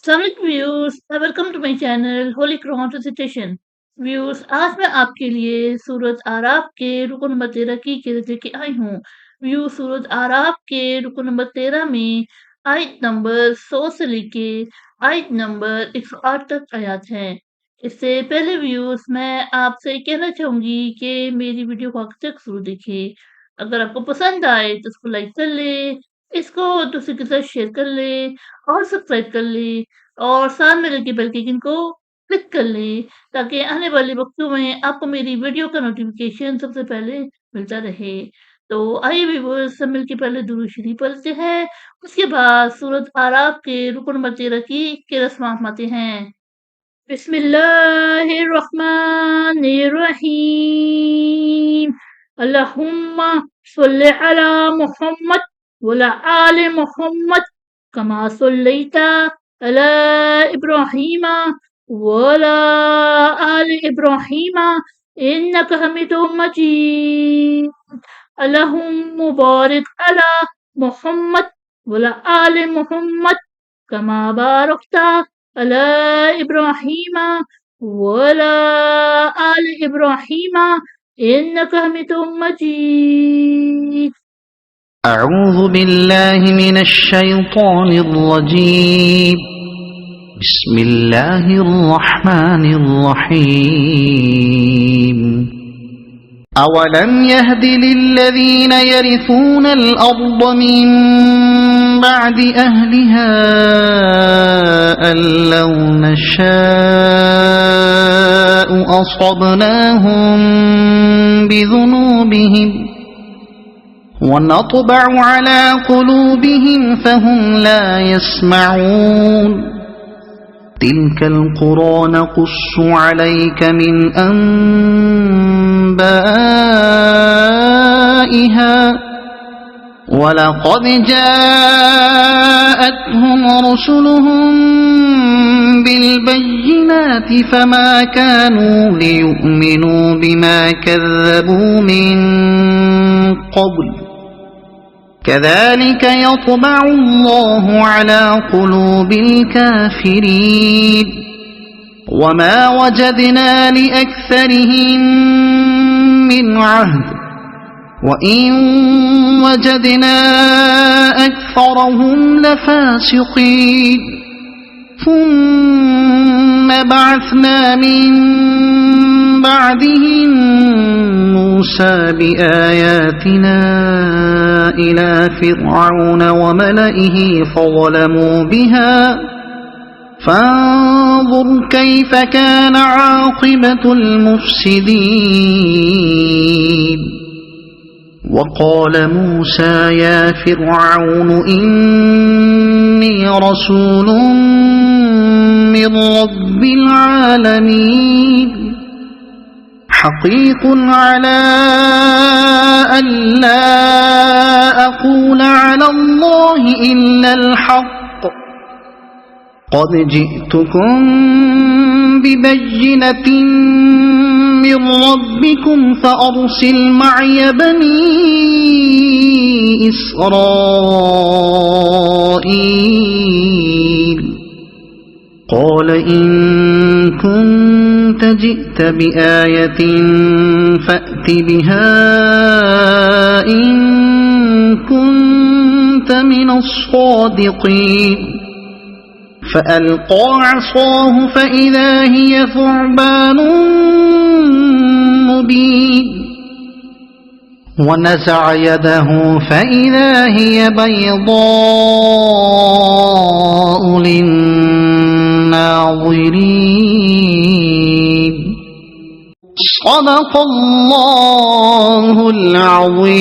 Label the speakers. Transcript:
Speaker 1: Assalamualaikum viewers, welcome to my channel Holy Quran Recitation. Viewers, आज मैं आपके लिए सूरत आराफ के रुकन नंबर 13 की किरत लेके आई हूँ। व्यू सूरत आराफ के रुकन नंबर 13 में आयत नंबर 100 से लेके आयत नंबर 108 तक आयात हैं। इससे पहले व्यूअर्स, मैं आपसे कहना चाहूंगी कि मेरी वीडियो को आखिर तक जरूर देखें। अगर आपको पसंद आए तो इसको लाइक कर ले, इसको दूसरे के साथ शेयर कर ले और सब्सक्राइब कर ले और साथ में लगे बेल के आइकन को क्लिक कर लें ताकि आने वाले वक्तों में आपको मेरी वीडियो का नोटिफिकेशन सबसे पहले मिलता रहे। तो आइए व्यूअर्स, सब मिलके पहले दुरूद शरीफ पढ़ते हैं, उसके बाद सूरत आराफ के रुकन नंबर 13 की किरत समाते हैं। बिस्मिल्लाहिर्रहमानिर्रहीम। अल्लाहुम्मा सल्लि अला मुहम्मद वला आले मुहम्मद कमा सल्लैता अला इब्राहीम वला आले इब्राहीम इन्नका हमीदुम मजीद। अल्लाहुम्मा बारिक अला मुहम्मद वला आले मुहम्मद कमा बारकता अला इब्राहीम वला आले इब्राहीम इन्नका हमीदुम मजीद।
Speaker 2: أعوذ بالله من الشيطان الرجيم. بسم الله الرحمن الرحيم. أولم يهد للذين يرثون الأرض من بعد أهلها أن لو نشاء أصبناهم بذنوبهم ونطبع على قلوبهم فهم لا يسمعون. تلك القرى نقص عليك من أنبائها ولقد جاءتهم رسلهم بالبينات فما كانوا ليؤمنوا بما كذبوا من قبل كذلك يطبع الله على قلوب الكافرين وما وجدنا لأكثرهم من عهد وإن وجدنا أكثرهم لفاسقين. ثم بعثنا من بعدهم موسى بآياتنا إلى فرعون وملئه فظلموا بها فانظر كيف كان عاقبة المفسدين. وقال موسى يا فرعون إني رسول من رب العالمين حقيق على ألا أقول على الله إلا الحق قد جئتكم ببينة من ربكم فأرسل معي بني إسرائيل. قال إن كنت جئت بآية فأت بها إن كنت من الصادقين. فألقى عصاه فإذا هي ثعبان مبين ونزع يده فإذا هي بيضاء للناظرين. صدق الله العظيم.